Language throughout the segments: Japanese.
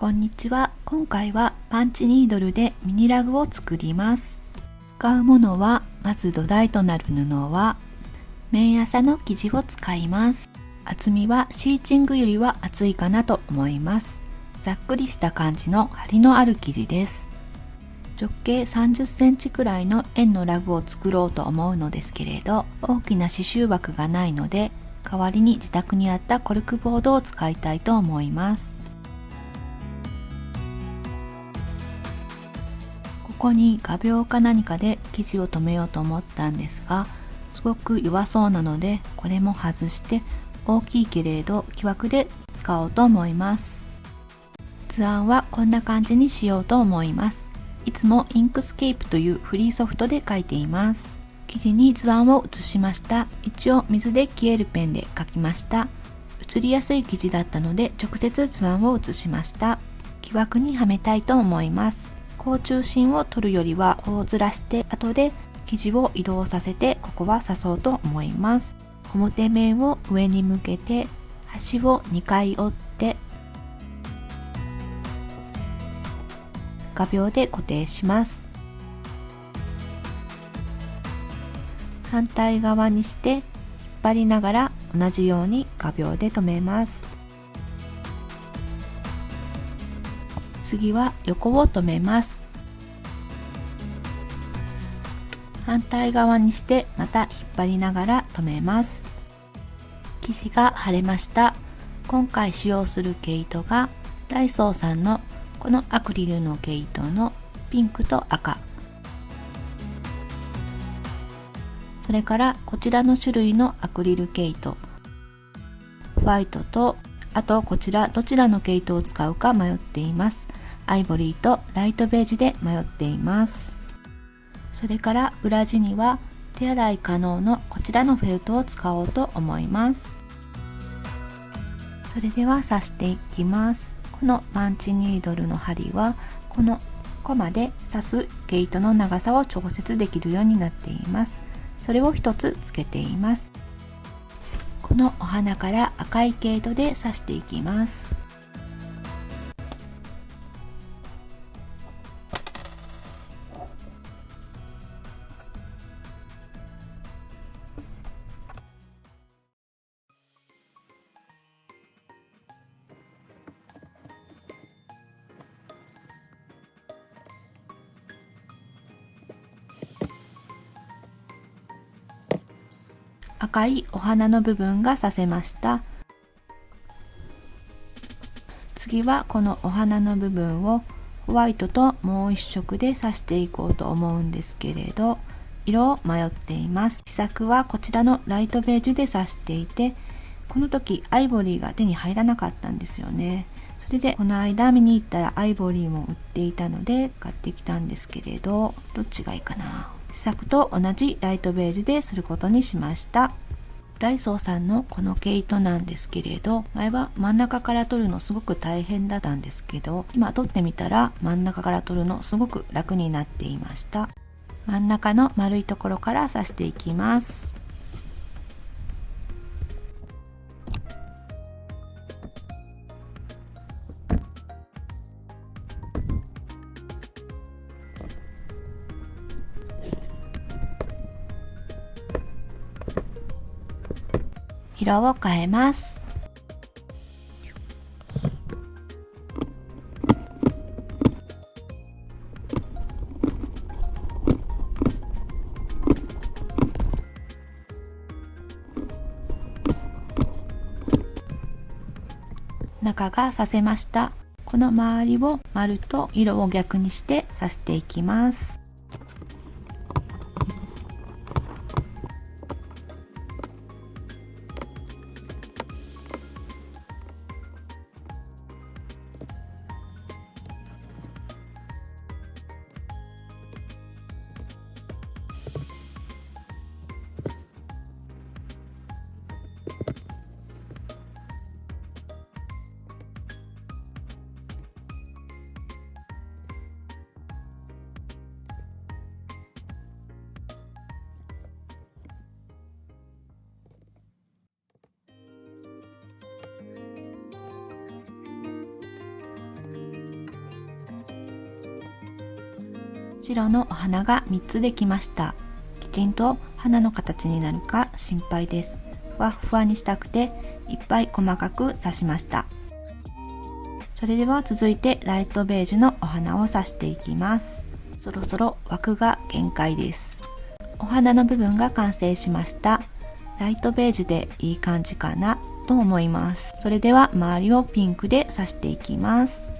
こんにちは。今回はパンチニードルでミニラグを作ります。使うものは、まず土台となる布は綿麻の生地を使います。厚みはシーチングよりは厚いかなと思います。ざっくりした感じの張りのある生地です。直径30センチくらいの円のラグを作ろうと思うのですけれど、大きな刺繍枠がないので、代わりに自宅にあったコルクボードを使いたいと思います。ここに画鋲か何かで生地を留めようと思ったんですが、すごく弱そうなので、これも外して大きいけれど木枠で使おうと思います。図案はこんな感じにしようと思います。いつもインクスケープというフリーソフトで描いています。生地に図案を写しました。一応水で消えるペンで描きました。写りやすい生地だったので直接図案を写しました。木枠にはめたいと思います。こう中心を取るよりはこうずらして後で生地を移動させてここは刺そうと思います。表面を上に向けて端を2回折って画鋲で固定します。反対側にして引っ張りながら同じように画鋲で留めます。次は横を留めます。反対側にしてまた引っ張りながら留めます。生地が貼れました。今回使用する毛糸がダイソーさんのこのアクリルの毛糸のピンクと赤、それからこちらの種類のアクリル毛糸、ホワイトと、あとこちらどちらの毛糸を使うか迷っています。アイボリーとライトベージュで迷っています。それから裏地には手洗い可能のこちらのフェルトを使おうと思います。それでは刺していきます。このパンチニードルの針はこのコマで刺す毛糸の長さを調節できるようになっています。それを一つつけています。このお花から赤い毛糸で刺していきます。赤いお花の部分が刺せました。次はこのお花の部分をホワイトともう一色で刺していこうと思うんですけれど、色を迷っています。試作はこちらのライトベージュで刺していて、この時アイボリーが手に入らなかったんですよね。それでこの間見に行ったらアイボリーも売っていたので買ってきたんですけれど、どっちがいいかな。試作と同じライトベージュですることにしました。ダイソーさんのこの毛糸なんですけれど、前は真ん中から取るのすごく大変だったんですけど、今取ってみたら真ん中から取るのすごく楽になっていました。真ん中の丸いところから刺していきます。色を変えます。中が刺せました。この周りを丸と色を逆にして刺していきます。白のお花が3つできました。きちんと花の形になるか心配です。ふわふわにしたくていっぱい細かく刺しました。それでは続いてライトベージュのお花を刺していきます。そろそろ枠が限界です。お花の部分が完成しました。ライトベージュでいい感じかなと思います。それでは周りをピンクで刺していきます。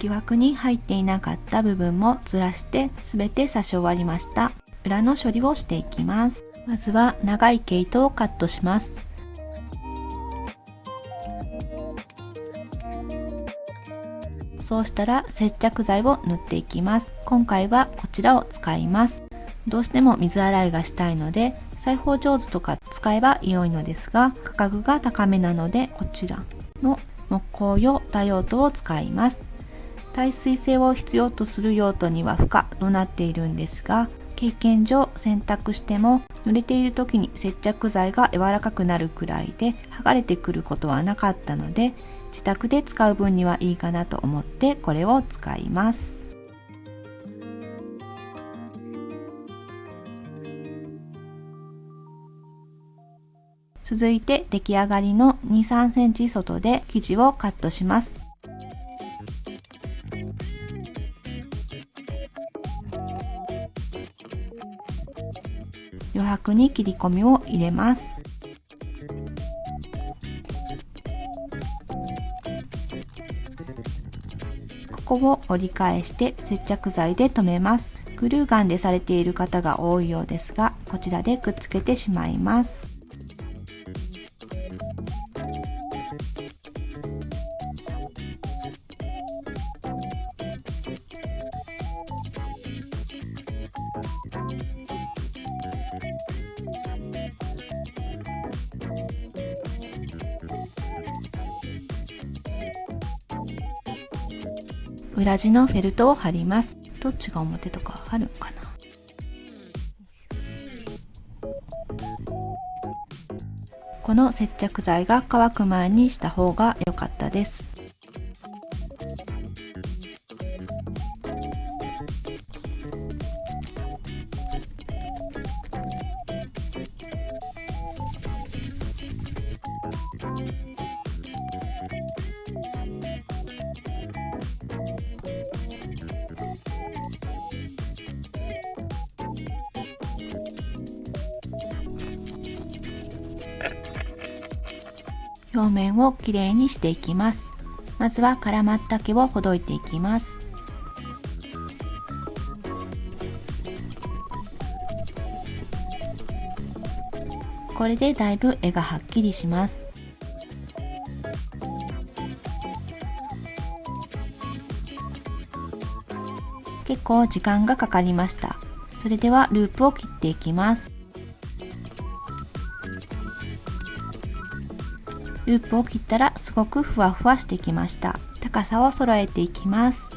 木枠に入っていなかった部分もずらして全て刺し終わりました。裏の処理をしていきます。まずは長い毛糸をカットします。そうしたら接着剤を塗っていきます。今回はこちらを使います。どうしても水洗いがしたいので裁縫上手とか使えば良いのですが、価格が高めなのでこちらの木工用多用途を使います。耐水性を必要とする用途には不可となっているんですが、経験上洗濯しても濡れている時に接着剤が柔らかくなるくらいで剥がれてくることはなかったので、自宅で使う分にはいいかなと思ってこれを使います。続いて出来上がりの 2,3 センチ外で生地をカットします。余白に切り込みを入れます。ここを折り返して接着剤で留めます。グルーガンでされている方が多いようですが、こちらでくっつけてしまいます。裏地のフェルトを貼ります。どっちが表とかあるんかな。この接着剤が乾く前にした方が良かったです。表面をきれいにしていきます。まずは絡まった毛をほどいていきます。これでだいぶ絵がはっきりします。結構時間がかかりました。それではループを切っていきます。ループを切ったらすごくふわふわしてきました。高さを揃えていきます。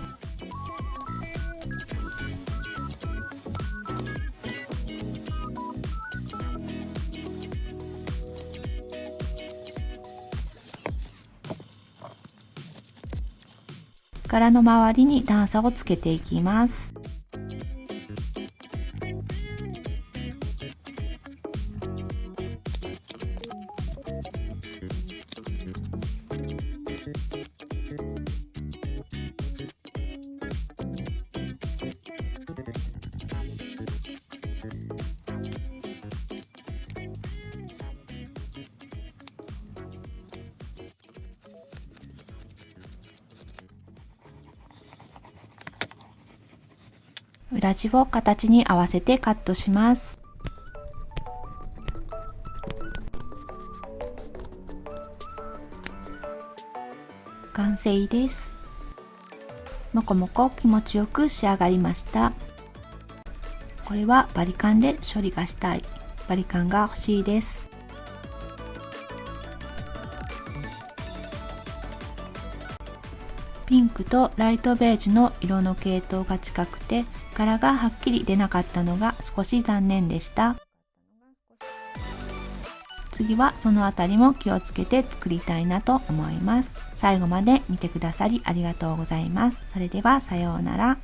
柄の周りに段差をつけていきます。裏地を形に合わせてカットします。完成です。もこもこ気持ちよく仕上がりました。これはバリカンで処理がしたい。バリカンが欲しいです。ピンクとライトベージュの色の系統が近くて柄がはっきり出なかったのが少し残念でした。次はそのあたりも気をつけて作りたいなと思います。最後まで見てくださりありがとうございます。それではさようなら。